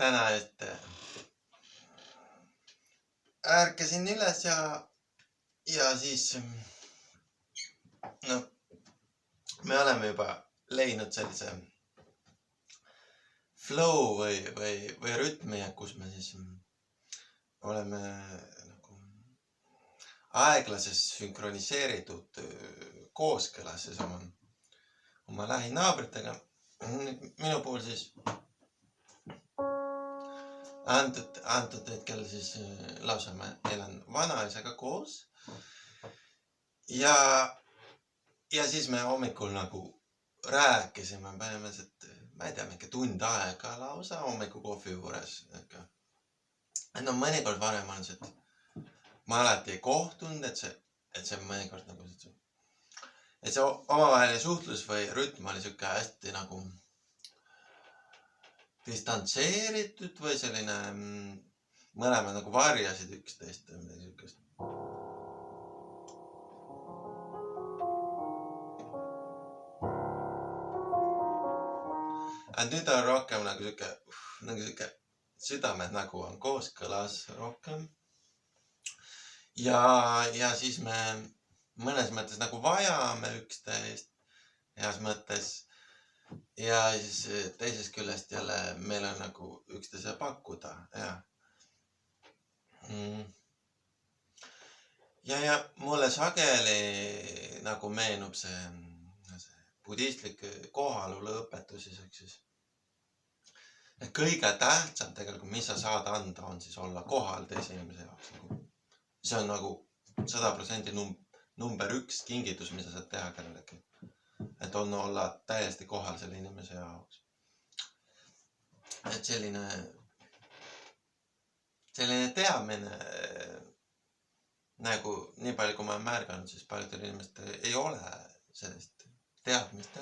täna, et ärkasin üles ja siis no, me oleme juba leidnud sellise flow või rütmi, kus me siis oleme nagu aeglases sünkroniseeritud kooskõlas siis oma lähinaabritega. Minu puhul siis antud hetkel siis lausa ma elan vanaisaga koos ja siis me hommikul nagu rääkisime põhimõtteliselt, ma ei tea, mingi tund aega lausa hommikukohvi juures. No mõnikord varem on see, et ma alati ei kohtunud, et see mõnikord nagu see omavaheline suhtlus või rütm oli siuke hästi nagu distantseeritud või selline mõlemad nagu varjasid üksteist või midagi siukest. Nüüd on rohkem nagu siuke südamed nagu on kooskõlas rohkem. Ja siis me mõnes mõttes nagu vajame üksteist heas mõttes. Ja siis teisest küljest jälle meil on nagu üksteise pakkuda. Ja mulle sageli nagu meenub see budistlik kohalolu õpetus siis. Kõige tähtsam tegelikult, mis sa saad anda, on siis olla kohal teise inimese jaoks. See on nagu 100% number 1 kingitus, mida saad teha kellelegi. Et on olla täiesti kohal selle inimese jaoks. Et selline teadmine, nagu nii palju kui ma olen märganud, siis paljudel inimestel ei ole sellist teadmist.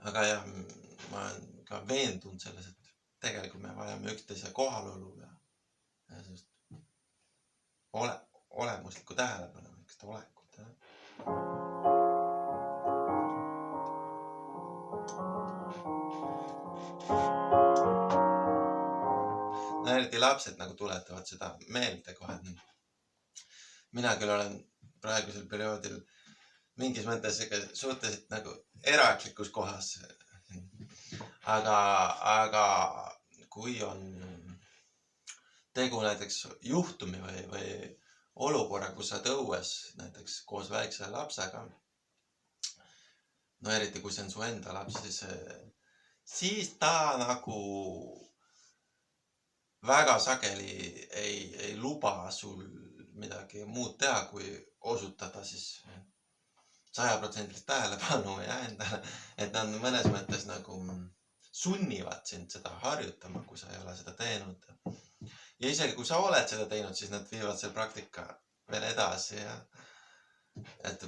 Aga jah, ma olen ka veendunud selles, et tegelikult me vajame üksteise kohalolu ja olemuslikku tähelepanu, üksteise olekut. No eriti lapsed nagu tuletavad seda meelde kohe. Mina küll olen praegusel perioodil mingis mõttes suhteliselt nagu eraklikus kohas. Aga kui on tegu näiteks juhtumi või olukorra, kus sa oled õues näiteks koos väikse lapsega, no eriti kui see on su enda laps, siis ta nagu väga sageli ei luba sul midagi muud teha, kui osutada siis 100% tähelepanu ja endale, et nad mõnes mõttes nagu sunnivad sind seda harjutama, kui sa ei ole seda teinud. Ja isegi kui sa oled seda teinud, siis nad viivad selle praktika veel edasi. Et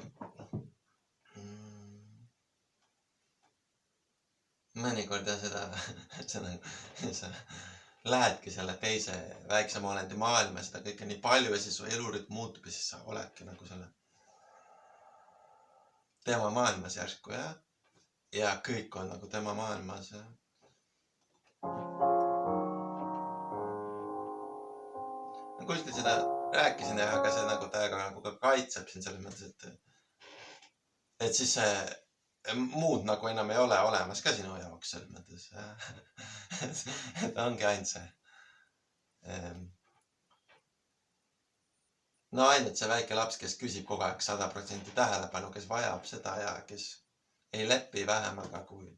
mõnikord sa lähedki selle teise väiksema olendi maailma, seda kõike nii palju ja siis su elurütm muutub ja siis sa oledki nagu selle tema maailmas järsku ja kõik on nagu tema maailmas. Kuskil seda rääkisin, aga see nagu täiega nagu ka kaitseb siin selles mõttes, et siis see muud nagu enam ei ole olemas ka sinu jaoks selles mõttes. Et ongi ainult see. No ainult see väike laps, kes küsib kogu aeg 100% tähelepanu, kes vajab seda ja kes ei lepi vähemaga kui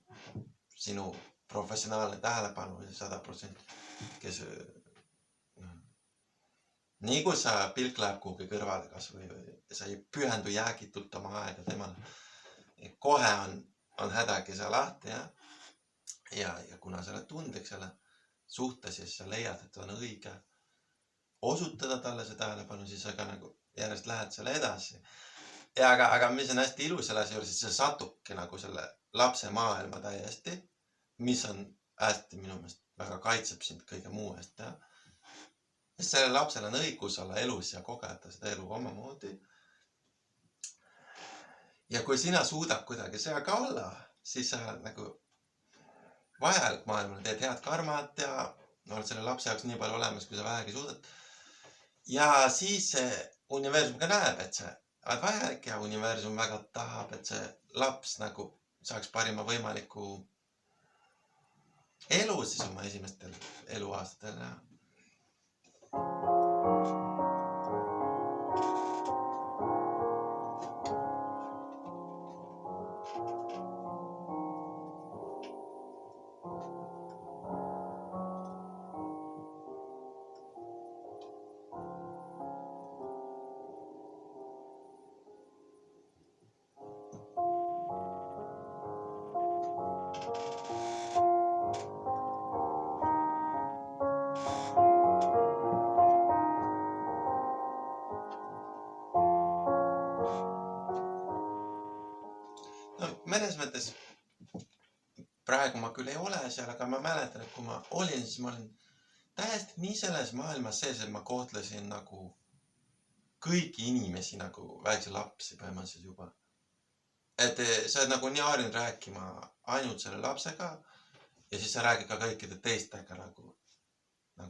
sinu professionaalne tähelepanu 100%, kes nii kui sa pilk läheb kuhugi kõrvale kas või sa ei pühendu jäägitult oma aega temale, kohe on hädagi sa lahti ja kuna sa oled tundlik selle suhte, siis sa leiad, et on õige osutada talle see tähelepanu, siis sa ka nagu järjest lähed selle edasi. Aga mis on hästi ilus selle asja juures, et see satubki nagu selle lapse maailma täiesti, mis on hästi minu meelest väga kaitseb sind kõige muu eest. Sellel lapsel on õigus olla elus ja kogeda seda elu omamoodi. Ja kui sina suudad kuidagi seal ka olla, siis sa nagu vajalik maailmale, teed head karmat ja oled selle lapse jaoks nii palju olemas, kui sa vähegi suudad. Ja siis see universum ka näeb, et sa oled vajalik ja universum väga tahab, et see laps nagu saaks parima võimaliku elu siis oma esimestel eluaastatel. No mõnes mõttes praegu ma küll ei ole seal, aga ma mäletan, et kui ma olin, siis ma olin täiesti nii selles maailmas sees, et ma kohtlesin nagu kõiki inimesi nagu väikse lapsi põhimõtteliselt juba. Et sa oled nagu nii harjunud rääkima ainult selle lapsega ja siis sa räägid ka kõikide teistega nagu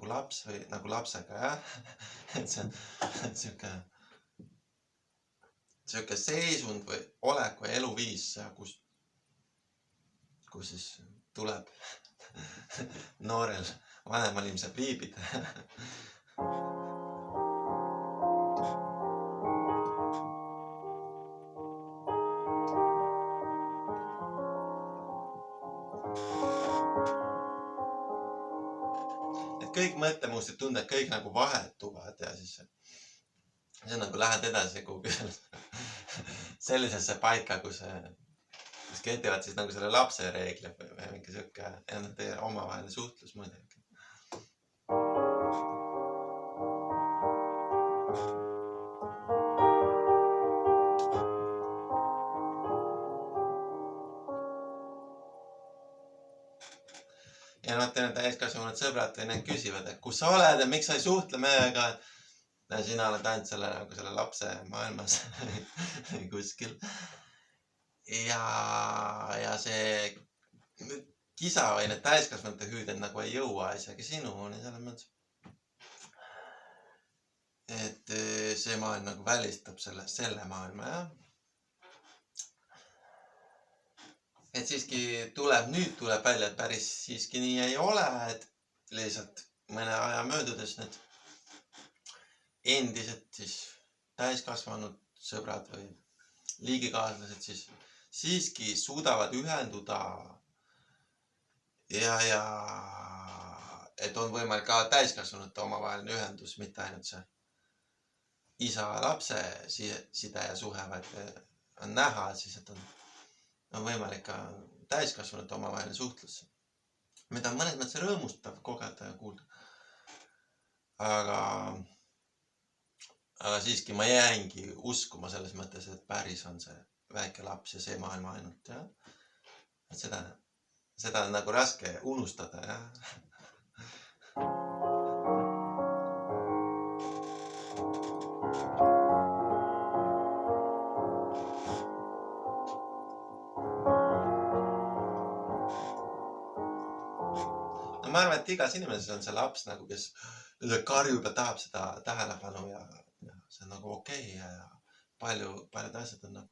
laps või nagu lapsega, jah. Et see on siuke seisund või olek või eluviis, kus siis tuleb noorel vanemal ilmselt viibida. Et kõik mõttemustrid, tunded, kõik nagu vahetuvad ja siis see nagu lähed edasi kuhugi sellisesse paika, kus kehtivad siis nagu selle lapse reeglid või mingi siuke ja teie omavaheline suhtlus muidugi. Ja nad täiskasvanud sõbrad või need küsivad, et kus sa oled ja miks sa ei suhtle meiega. Ja sina oled ainult selle lapse maailmas kuskil. Ja see kisa või need täiskasvanute hüüded nagu ei jõua isegi sinuni selles mõttes. Et see maailm nagu välistab selle maailma, jah. Et siiski nüüd tuleb välja, et päris siiski nii ei ole, et lihtsalt mõne aja möödudes need endised siis täiskasvanud sõbrad või liigikaaslased siis siiski suudavad ühenduda ja et on võimalik ka täiskasvanute omavaheline ühendus, mitte ainult see isa-lapse side ja suhe, vaid on näha siis, et on võimalik ka täiskasvanute omavaheline suhtlus, mida mõnes mõttes rõõmustav kogeda ja kuulda. Aga siiski ma jäingi uskuma selles mõttes, et päris on see väike laps ja see maailm ainult, jah. Et seda on nagu raske unustada, jah. No ma arvan, et igas inimeses on see laps nagu, kes karjub ja tahab seda tähelepanu ja see on nagu okei ja paljud asjad on nagu,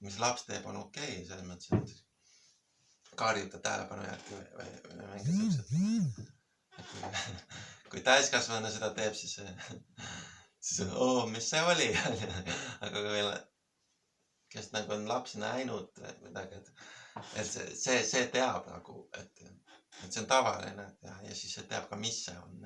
mis laps teeb, on okei, selles mõttes, et karjuda tähelepanu järgi või mingi siuksed. Kui täiskasvanu seda teeb, siis on, mis see oli? Aga kui kes nagu on lapsi näinud midagi, et see teab nagu, et see on tavaline ja siis see teab ka, mis see on.